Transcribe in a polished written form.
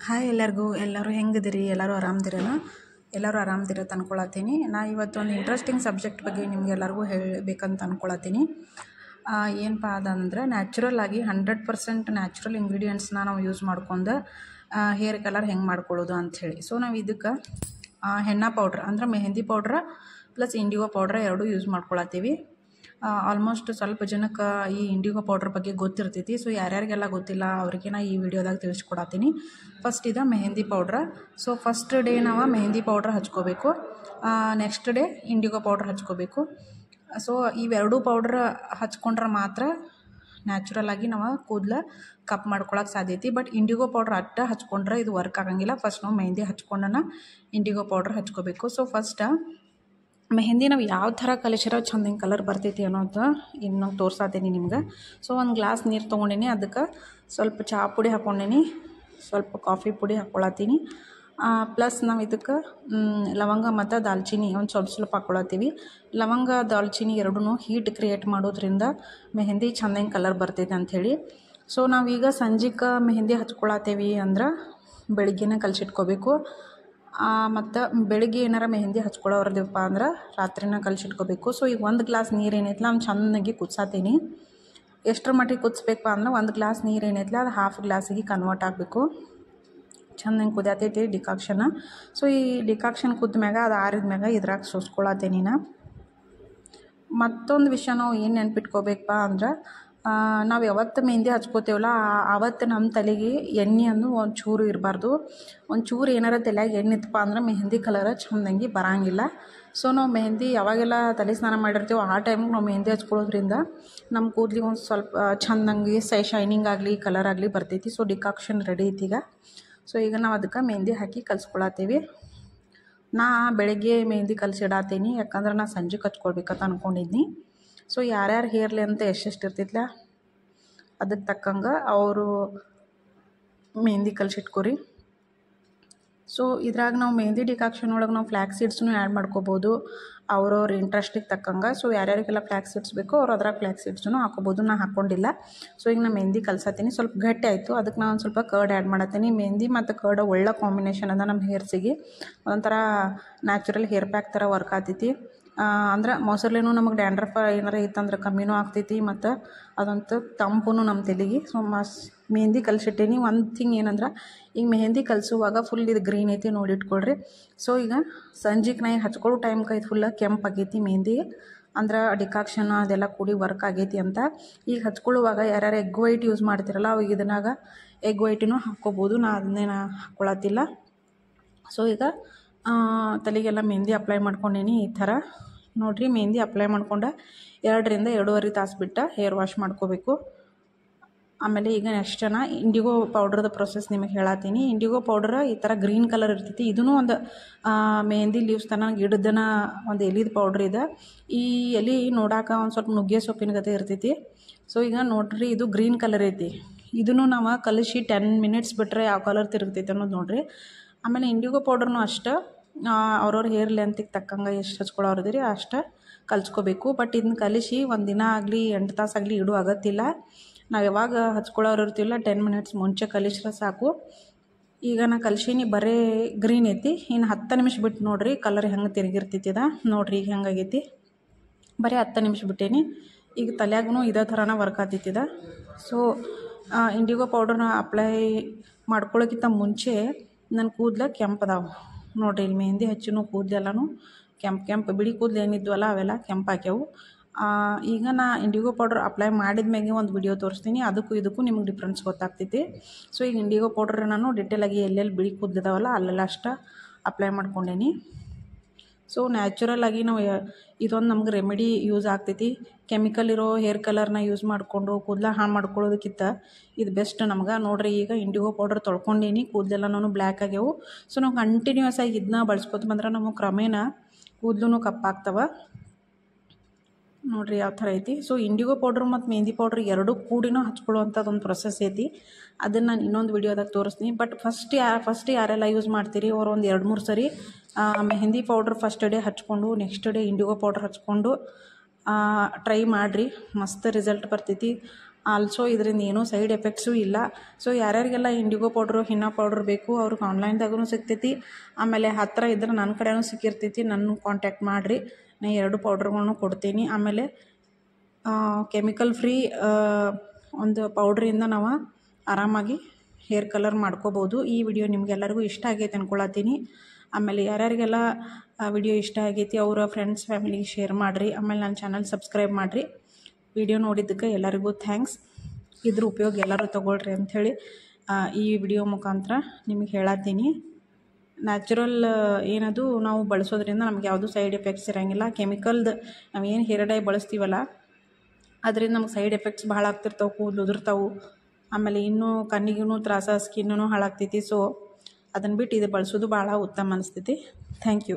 Hi ಎಲ್ಲರೂ ಹೆಂಗಿದಿರಿ? ಎಲ್ಲರೂ ಆರಾಮದಿರೇನ? ಎಲ್ಲರೂ ಆರಾಮದಿರತ್ತೆ ಅನ್ಕೊಳತ್ತೀನಿ. ನಾ ಇವತ್ತೊಂದು ಇಂಟ್ರೆಸ್ಟಿಂಗ್ ಸಬ್ಜೆಕ್ಟ್ ಬಗ್ಗೆ ನಿಮ್ಗೆಲ್ಲರಿಗೂ ಹೇಳಬೇಕಂತ ಅನ್ಕೊಳತ್ತೀನಿ. ಏನಪ್ಪ ಅದಂದ್ರೆ ನ್ಯಾಚುರಲ್ ಆಗಿ 100% ನ್ಯಾಚುರಲ್ ಇಂಗ್ರೀಡಿಯೆಂಟ್ಸ್ನ ನಾವು ಯೂಸ್ ಮಾಡ್ಕೊಂಡು ಹೇರ್ ಕಲರ್ ಹೆಂಗೆ ಮಾಡ್ಕೊಳ್ಳೋದು ಅಂಥೇಳಿ. ಸೊ ನಾವು ಇದಕ್ಕೆ ಹೆನ್ನ ಪೌಡ್ರ್ ಅಂದ್ರೆ mehndi powder plus IndiGo powder ಎರಡೂ ಯೂಸ್ ಮಾಡ್ಕೊಳತ್ತೀವಿ. ಆಲ್ಮೋಸ್ಟ್ ಸ್ವಲ್ಪ ಜನಕ್ಕೆ ಈ ಇಂಡಿಗೋ ಪೌಡ್ರ್ ಬಗ್ಗೆ ಗೊತ್ತಿರ್ತೈತಿ. ಸೊ ಯಾರ್ಯಾರಿಗೆಲ್ಲ ಗೊತ್ತಿಲ್ಲ ಅವ್ರಿಗೆ ನಾ ಈ ವಿಡಿಯೋದಾಗ ತಿಳಿಸ್ಕೊಡತ್ತೀನಿ. ಫಸ್ಟ್ ಇದು mehndi powder. So first day ನಾವು mehndi powder ಹಚ್ಕೋಬೇಕು, next day IndiGo powder ಹಚ್ಕೋಬೇಕು. ಸೊ ಇವೆರಡೂ ಪೌಡ್ರ್ ಹಚ್ಕೊಂಡ್ರೆ ಮಾತ್ರ ನ್ಯಾಚುರಲ್ ಆಗಿ ನಾವು ಕೂದಲ ಕಪ್ ಮಾಡ್ಕೊಳಕ್ಕೆ ಸಾಧ್ಯತೆ. ಬಟ್ ಇಂಡಿಗೋ ಪೌಡ್ರ್ ಅಟ್ಟ ಹಚ್ಕೊಂಡ್ರೆ ಇದು ವರ್ಕ್ ಆಗಂಗಿಲ್ಲ. ಫಸ್ಟ್ ನಾವು ಮೆಹಂದಿ ಹಚ್ಕೊಂಡನ ಇಂಡಿಗೋ ಪೌಡ್ರ್ ಹಚ್ಕೋಬೇಕು. ಸೊ ಫಸ್ಟ್ ಮೆಹಂದಿ ನಾವು ಯಾವ ಥರ ಕಲಿಸಿರೋ ಚಂದ ಹಿಂಗೆ ಕಲರ್ ಬರ್ತೈತಿ ಅನ್ನೋದು ಇನ್ನು ತೋರ್ಸಾತೀನಿ ನಿಮ್ಗೆ. ಸೊ ಒಂದು ಗ್ಲಾಸ್ ನೀರು ತೊಗೊಂಡೀನಿ, ಅದಕ್ಕೆ ಸ್ವಲ್ಪ ಚಹಾ ಪುಡಿ ಹಾಕ್ಕೊಂಡೀನಿ, ಸ್ವಲ್ಪ ಕಾಫಿ ಪುಡಿ ಹಾಕ್ಕೊಳತ್ತೀನಿ. ಪ್ಲಸ್ ನಾವು ಇದಕ್ಕೆ ಲವಂಗ ಮತ್ತು ದಾಲ್ಚಿನ್ನಿ ಒಂದು ಸ್ವಲ್ಪ ಹಾಕ್ಕೊಳತ್ತೀವಿ. ಲವಂಗ ದಾಲ್ಚಿನ್ನಿ ಎರಡೂ ಹೀಟ್ ಕ್ರಿಯೇಟ್ ಮಾಡೋದ್ರಿಂದ ಮೆಹಂದಿ ಚಂದ ಹಿಂಗೆ ಕಲರ್ ಬರ್ತೈತೆ ಅಂಥೇಳಿ. ಸೊ ನಾವೀಗ ಸಂಜೆಗೆ ಮೆಹಂದಿ ಹಚ್ಕೊಳತ್ತೀವಿ ಅಂದ್ರೆ ಬೆಳಿಗ್ಗೆನೇ ಕಲಸಿಟ್ಕೋಬೇಕು. ಮತ್ತು ಬೆಳಿಗ್ಗೆ ಏನಾರ ಮೆಹಂದಿ ಹಚ್ಕೊಳ್ಳೋರ್ದಪ್ಪ ಅಂದ್ರೆ ರಾತ್ರಿನ ಕಲಸಿಟ್ಕೋಬೇಕು. ಸೊ ಈಗ ಒಂದು ಗ್ಲಾಸ್ ನೀರು ಏನೈತಲ್ಲ ಅವ್ನು ಚೆನ್ನಾಗಿ ಕುದಿಸಾತೀನಿ. ಎಷ್ಟರ ಮಟ್ಟಿಗೆ ಕುದಿಸ್ಬೇಕಪ್ಪ ಅಂದ್ರೆ ಒಂದು ಗ್ಲಾಸ್ ನೀರು ಏನೈತಲ್ಲ ಅದು ಹಾಫ್ ಗ್ಲಾಸಿಗೆ ಕನ್ವರ್ಟ್ ಆಗಬೇಕು. ಚೆನ್ನಾಗಿ ಕುದಿಯತೈತಿ ಡಿಕಾಕ್ಷನ್. ಸೊ ಈ ಡಿಕಾಕ್ಷನ್ ಕುದ್ದ ಮ್ಯಾಗ ಅದು ಆರಿದ ಮ್ಯಾಗ ಇದ್ರಾಗ ಸೋಸ್ಕೊಳತ್ತೀನಿ ನಾ. ಮತ್ತೊಂದು ವಿಷಯ ನಾವು ಏನು ನೆನ್ಪಿಟ್ಕೋಬೇಕಪ್ಪ ಅಂದ್ರೆ ನಾವು ಯಾವತ್ತು ಮೆಹಂದಿ ಹಚ್ಕೋತೇವಲ್ಲ ಆವತ್ತು ನಮ್ಮ ತಲೆಗೆ ಎಣ್ಣೆ ಅಂದು ಒಂದು ಚೂರು ಇರಬಾರ್ದು. ಒಂದು ಚೂರು ಏನಾರ ತಲೆಯಾಗ ಎಣ್ಣೆ ಇತ್ತಪ್ಪ ಅಂದ್ರೆ ಮೆಹಂದಿ ಕಲರ್ ಚಂದಂಗೆ ಬರೋಂಗಿಲ್ಲ. ಸೊ ನಾವು ಮೆಹಂದಿ ಯಾವಾಗೆಲ್ಲ ತಲೆ ಸ್ನಾನ ಮಾಡಿರ್ತೀವೋ ಆ ಟೈಮಿಗೆ ನಾವು ಮೆಹಂದಿ ಹಚ್ಕೊಳ್ಳೋದ್ರಿಂದ ನಮ್ಮ ಕೂದಲಿಗೆ ಒಂದು ಸ್ವಲ್ಪ ಚಂದಂಗೆ ಶೈನಿಂಗ್ ಆಗಲಿ ಕಲರ್ ಆಗಲಿ ಬರ್ತೈತಿ. ಸೊ ಡಿಕಾಕ್ಷನ್ ರೆಡಿ ಐತಿ ಈಗ. ಸೊ ಈಗ ನಾವು ಅದಕ್ಕೆ ಮೆಹಂದಿ ಹಾಕಿ ಕಲಿಸ್ಕೊಳತ್ತೀವಿ. ನಾ ಬೆಳಗ್ಗೆ ಮೆಹಂದಿ ಕಲಸಿಡಾತೀನಿ, ಯಾಕಂದ್ರೆ ನಾ ಸಂಜೆಗೆ ಹಚ್ಕೊಳ್ಬೇಕಂತ ಅಂದ್ಕೊಂಡಿದ್ನಿ. ಸೊ ಯಾರ್ಯಾರು ಹೇರ್ ಲೆಂತ್ ಎಷ್ಟೆಷ್ಟು ಇರ್ತೈತಲ್ಲ ಅದಕ್ಕೆ ತಕ್ಕಂಗೆ ಅವರು ಮೆಹಂದಿ ಕಲಸಿಟ್ಕೊರಿ. ಸೊ ಇದ್ರಾಗ ನಾವು ಮೆಹಂದಿ ಡಿಕಾಕ್ಷನ್ ಒಳಗೆ ನಾವು ಫ್ಲ್ಯಾಕ್ಸ್ ಸೀಡ್ಸ್ನು ಆ್ಯಡ್ ಮಾಡ್ಕೋಬೋದು ಅವ್ರವ್ರ ಇಂಟ್ರೆಸ್ಟಿಗೆ ತಕ್ಕಂಗೆ. ಸೊ ಯಾರ್ಯಾರಿಗೆಲ್ಲ ಫ್ಲ್ಯಾಕ್ಸ್ ಸೀಡ್ಸ್ ಬೇಕೋ ಅವ್ರು ಅದ್ರಾಗ ಫ್ಲ್ಯಾಕ್ಸ್ ಸೀಡ್ಸ್ನು ಹಾಕೋಬೋದು. ನಾನು ಹಾಕ್ಕೊಂಡಿಲ್ಲ. ಸೊ ಈಗ ನಾನು ಮೆಹಂದಿ ಕಲ್ಸತ್ತೀನಿ. ಸ್ವಲ್ಪ ಗಟ್ಟಿ ಆಯಿತು, ಅದಕ್ಕೆ ನಾನು ಒಂದು ಸ್ವಲ್ಪ ಕರ್ಡ್ ಆ್ಯಡ್ ಮಾಡತ್ತೀನಿ. ಮೆಹಂದಿ ಮತ್ತು ಕರ್ಡ್ ಒಳ್ಳೆ ಕಾಂಬಿನೇಷನ್ ಅದ ನಮ್ಮ ಹೇರ್ಸಿಗೆ. ಒಂಥರ ನ್ಯಾಚುರಲ್ ಹೇರ್ ಪ್ಯಾಕ್ ಥರ ವರ್ಕ್ ಆಗ್ತೈತಿ. ಅಂದ್ರೆ ಮೊಸರ್ಲೇನು ನಮಗೆ ಡ್ಯಾಂಡ್ರಫ್ ಏನಾರ ಇತ್ತಂದ್ರೆ ಕಮ್ಮಿನೂ ಆಗ್ತೈತಿ ಮತ್ತು ಅದಂತ ತಂಪು ನಮ್ಮ ತಲೆಗೆ. ಸೊ ಮೆಹಂದಿ ಕಲಸಿಟ್ಟೀನಿ. ಒಂದು ಥಿಂಗ್ ಏನಂದ್ರೆ ಈಗ ಮೆಹಂದಿ ಕಲಿಸುವಾಗ ಫುಲ್ ಇದು ಗ್ರೀನ್ ಐತಿ ನೋಡಿ ಇಟ್ಕೊಳ್ರಿ. ಸೊ ಈಗ ಸಂಜೆಗೆ ನಾ ಹಚ್ಕೊಳ್ಳೋ ಟೈಮ್ಗೆ ಇದು ಫುಲ್ಲ ಕೆಂಪಾಗೈತಿ ಮೆಹಂದಿ, ಅಂದ್ರೆ ಡಿಕಾಕ್ಷನ್ ಅದೆಲ್ಲ ಕೂಡಿ ವರ್ಕ್ ಆಗೈತಿ ಅಂತ. ಈಗ ಹಚ್ಕೊಳ್ಳುವಾಗ ಯಾರ್ಯಾರು ಎಗ್ ವೈಟ್ ಯೂಸ್ ಮಾಡ್ತಿರಲ್ಲ ಅವಾಗ ಇದನ್ನಾಗ ಎಗ್ ವೈಟೂ ಹಾಕ್ಕೋಬೋದು. ನಾ ಅದನ್ನೇನು ಹಾಕ್ಕೊಳತ್ತಿಲ್ಲ. ಸೊ ಈಗ ತಲೆಗೆಲ್ಲ ಮೆಹಂದಿ ಅಪ್ಲೈ ಮಾಡ್ಕೊಂಡೀನಿ ಈ ಥರ ನೋಡಿರಿ. ಮೆಹಂದಿ ಅಪ್ಲೈ ಮಾಡ್ಕೊಂಡು 2 ರಿಂದ 2.5 ತಾಸು ಬಿಟ್ಟು ಹೇರ್ ವಾಶ್ ಮಾಡ್ಕೋಬೇಕು. ಆಮೇಲೆ ಈಗ ನೆಕ್ಸ್ಟ್ ಇಂಡಿಗೋ ಪೌಡ್ರದ ಪ್ರೊಸೆಸ್ ನಿಮಗೆ ಹೇಳತ್ತೀನಿ. ಇಂಡಿಗೋ ಪೌಡ್ರ್ ಈ ಥರ ಗ್ರೀನ್ ಕಲರ್ ಇರ್ತೈತಿ. ಇದೂ ಒಂದು ಮೆಹಂದಿ ಲೀವ್ಸ್ ತನ ಗಿಡದನ ಒಂದು ಎಲಿದ ಪೌಡ್ರ್ ಇದೆ. ಈ ಎಲೆ ನೋಡಾಕ ಒಂದು ಸ್ವಲ್ಪ ನುಗ್ಗೆ ಸೊಪ್ಪಿನ ಗತೆ ಇರ್ತೈತಿ. ಸೊ ಈಗ ನೋಡಿರಿ ಇದು ಗ್ರೀನ್ ಕಲರ್ ಐತಿ. ಇದನ್ನು ನಾವು ಕಲಸಿ 10 ಮಿನಿಟ್ಸ್ ಬಿಟ್ಟರೆ ಯಾವ ಕಲರ್ ತಿರುಗ್ತೈತಿ ಅನ್ನೋದು ನೋಡಿರಿ. ಆಮೇಲೆ ಇಂಡಿಗೋ ಪೌಡ್ರೂ ಅಷ್ಟೇ ಅವ್ರವ್ರ ಹೇರ್ ಲೆಂತಿಗೆ ತಕ್ಕಂಗೆ ಎಷ್ಟು ಹಚ್ಕೊಳ್ಳೋರಿದ್ದೀರಿ ಅಷ್ಟು ಕಲಿಸ್ಕೋಬೇಕು. ಬಟ್ ಇದನ್ನ ಕಲಿಸಿ ಒಂದು ದಿನ ಆಗಲಿ 8 ತಾಸಾಗಲಿ ಇಡೋ ಆಗತ್ತಿಲ್ಲ. ನಾವು ಯಾವಾಗ ಹಚ್ಕೊಳ್ಳೋರು ಇರ್ತೀವಲ್ಲ 10 ಮಿನಿಟ್ಸ್ ಮುಂಚೆ ಕಲಿಸ್ರೆ ಸಾಕು. ಈಗ ನಾ ಕಲ್ಸೀನಿ ಬರೀ ಗ್ರೀನ್ ಐತಿ. ಇನ್ನು 10 ನಿಮಿಷ ಬಿಟ್ಟು ನೋಡಿರಿ ಕಲರ್ ಹೆಂಗೆ ತಿರುಗಿರ್ತೈತಿ ಅದ ನೋಡಿರಿ ಈಗ ಹೆಂಗಾಗೈತಿ. ಬರೀ 10 ನಿಮಿಷ ಬಿಟ್ಟೇನಿ. ಈಗ ತಲೆಯಾಗೂ ಇದೇ ಥರನ ವರ್ಕ್ ಆಗ್ತೈತಿದ. ಸೊ ಇಂಡಿಗೋ ಪೌಡ್ರನ್ನ ಅಪ್ಲೈ ಮಾಡ್ಕೊಳ್ಳೋಕ್ಕಿಂತ ಮುಂಚೆ ನನ್ನ ಕೂದಲು ಕೆಂಪದಾವೆ ನೋಡಿರಿ. ಇಲ್ಲಿ ಮೆಹಂದಿ ಹಚ್ಚಿನೂ ಕೂದಲೆಲ್ಲನೂ ಕೆಂಪು ಬಿಡಿ ಕೂದಲು ಏನಿದ್ವಲ್ಲ ಅವೆಲ್ಲ ಕೆಂಪಾಕ್ಯವು. ಈಗ ನಾ ಇಂಡಿಗೋ ಪೌಡ್ರ್ ಅಪ್ಲೈ ಮಾಡಿದ ಮ್ಯಾಗೆ ಒಂದು ವಿಡಿಯೋ ತೋರಿಸ್ತೀನಿ. ಅದಕ್ಕೂ ಇದಕ್ಕೂ ನಿಮಗೆ ಡಿಫ್ರೆನ್ಸ್ ಗೊತ್ತಾಗ್ತೈತಿ. ಸೊ ಈಗ ಇಂಡಿಗೋ ಪೌಡ್ರ್ ನಾನು ಡಿಟೇಲಾಗಿ ಎಲ್ಲೆಲ್ಲಿ ಬಿಳಿ ಕೂದಲಿದಾವಲ್ಲ ಅಲ್ಲೆಲ್ಲ ಅಷ್ಟು ಅಪ್ಲೈ ಮಾಡ್ಕೊಂಡೇನಿ. ಸೊ ನ್ಯಾಚುರಲ್ ಆಗಿ ನಾವು ಇದೊಂದು ನಮ್ಗೆ ರೆಮಿಡಿ ಯೂಸ್ ಆಗ್ತೈತಿ. ಕೆಮಿಕಲ್ ಇರೋ ಹೇರ್ ಕಲರ್ನ ಯೂಸ್ ಮಾಡಿಕೊಂಡು ಕೂದಲ ಹಾಳು ಮಾಡ್ಕೊಳ್ಳೋದಕ್ಕಿಂತ ಇದು ಬೆಸ್ಟ್ ನಮ್ಗೆ. ನೋಡಿರಿ ಈಗ ಇಂಡಿಗೋ ಪೌಡ್ರ್ ತೊಳ್ಕೊಂಡೀನಿ, ಕೂದಲೆಲ್ಲ ನಾನು ಬ್ಲ್ಯಾಕ್ ಆಗ್ಯಾವು. ಸೊ ನಾವು ಕಂಟಿನ್ಯೂಸ್ ಆಗಿ ಇದನ್ನ ಬಳಸ್ಕೊತ ಬಂದ್ರೆ ನಮಗೆ ಕ್ರಮೇಣ ಕೂದಲು ಕಪ್ಪಾಗ್ತವೆ ನೋಡಿರಿ ಯಾವ ಥರ ಐತಿ. ಸೊ ಇಂಡಿಗೋ ಪೌಡ್ರ್ ಮತ್ತು ಮೆಹಂದಿ ಪೌಡ್ರ್ ಎರಡೂ ಕೂಡಿನೂ ಹಚ್ಕೊಳ್ಳುವಂಥದ್ದು ಒಂದು ಪ್ರೊಸೆಸ್ ಐತಿ. ಅದನ್ನು ನಾನು ಇನ್ನೊಂದು ವಿಡಿಯೋದಾಗ ತೋರಿಸ್ತೀನಿ. ಬಟ್ ಫಸ್ಟ್ ಯಾರೆಲ್ಲ ಯೂಸ್ ಮಾಡ್ತೀರಿ ಅವ್ರು ಒಂದು 2-3 ಸರಿ ಮೆಹಂದಿ ಪೌಡ್ರ್ ಫಸ್ಟ್ ಡೇ ಹಚ್ಕೊಂಡು ನೆಕ್ಸ್ಟ್ ಡೇ ಇಂಡಿಗೋ ಪೌಡ್ರ್ ಹಚ್ಕೊಂಡು ಟ್ರೈ ಮಾಡಿರಿ. ಮಸ್ತ್ ರಿಸಲ್ಟ್ ಬರ್ತೈತಿ. ಆಲ್ಸೋ ಇದರಿಂದ ಏನೂ ಸೈಡ್ ಎಫೆಕ್ಟ್ಸು ಇಲ್ಲ. ಸೊ ಯಾರ್ಯಾರಿಗೆಲ್ಲ ಇಂಡಿಗೋ ಪೌಡ್ರು ಹಿನ್ನ ಪೌಡ್ರ್ ಬೇಕು ಅವ್ರಿಗೆ ಆನ್ಲೈನ್ದಾಗೂ ಸಿಗ್ತೈತಿ. ಆಮೇಲೆ ಹತ್ತಿರ ಇದ್ರೆ ನನ್ನ ಕಡೆನೂ ಸಿಕ್ಕಿರ್ತೈತಿ, ನನ್ನ ಕಾಂಟ್ಯಾಕ್ಟ್ ಮಾಡಿರಿ, ನಾ 2 ಪೌಡ್ರ್ಗಳನ್ನು ಕೊಡ್ತೀನಿ. ಆಮೇಲೆ ಕೆಮಿಕಲ್ ಫ್ರೀ ಒಂದು ಪೌಡ್ರಿಂದ ನಾವು ಆರಾಮಾಗಿ ಹೇರ್ ಕಲರ್ ಮಾಡ್ಕೋಬೋದು. ಈ ವಿಡಿಯೋ ನಿಮಗೆಲ್ಲರಿಗೂ ಇಷ್ಟ ಆಗೈತೆ ಅಂದ್ಕೊಳತ್ತೀನಿ. ಆಮೇಲೆ ಯಾರ್ಯಾರಿಗೆಲ್ಲ ವಿಡಿಯೋ ಇಷ್ಟ ಆಗೈತಿ ಅವರ ಫ್ರೆಂಡ್ಸ್ ಫ್ಯಾಮಿಲಿಗೆ ಶೇರ್ ಮಾಡಿರಿ. ಆಮೇಲೆ ನನ್ನ ಚಾನಲ್ ಸಬ್ಸ್ಕ್ರೈಬ್ ಮಾಡಿರಿ. ವಿಡಿಯೋ ನೋಡಿದ್ದಕ್ಕೆ ಎಲ್ಲರಿಗೂ ಥ್ಯಾಂಕ್ಸ್. ಇದ್ರ ಉಪಯೋಗ ಎಲ್ಲರೂ ತೊಗೊಳ್ರಿ ಅಂಥೇಳಿ ಈ ವಿಡಿಯೋ ಮುಖಾಂತರ ನಿಮಗೆ ಹೇಳತ್ತೀನಿ. ನ್ಯಾಚುರಲ್ ಏನದು ನಾವು ಬಳಸೋದ್ರಿಂದ ನಮ್ಗೆ ಯಾವುದೂ ಸೈಡ್ ಎಫೆಕ್ಟ್ಸ್ ಇರೋಂಗಿಲ್ಲ. ಕೆಮಿಕಲ್ದು ನಾವೇನು ಹೇರ್ ಡೈ ಬಳಸ್ತೀವಲ್ಲ ಅದರಿಂದ ನಮ್ಗೆ ಸೈಡ್ ಎಫೆಕ್ಟ್ಸ್ ಭಾಳ ಆಗ್ತಿರ್ತಾವೆ, ಕೂದಲು ಉದುರ್ತಾವೆ, ಆಮೇಲೆ ಇನ್ನೂ ಕಣ್ಣಿಗೂ ತ್ರಾಸ, ಸ್ಕಿನ್ನೂ ಹಾಳಾಗ್ತೈತಿ. ಸೊ ಅದನ್ನು ಬಿಟ್ಟು ಇದು ಬಳಸೋದು ಭಾಳ ಉತ್ತಮ ಅನಿಸ್ತೈತಿ. Thank you.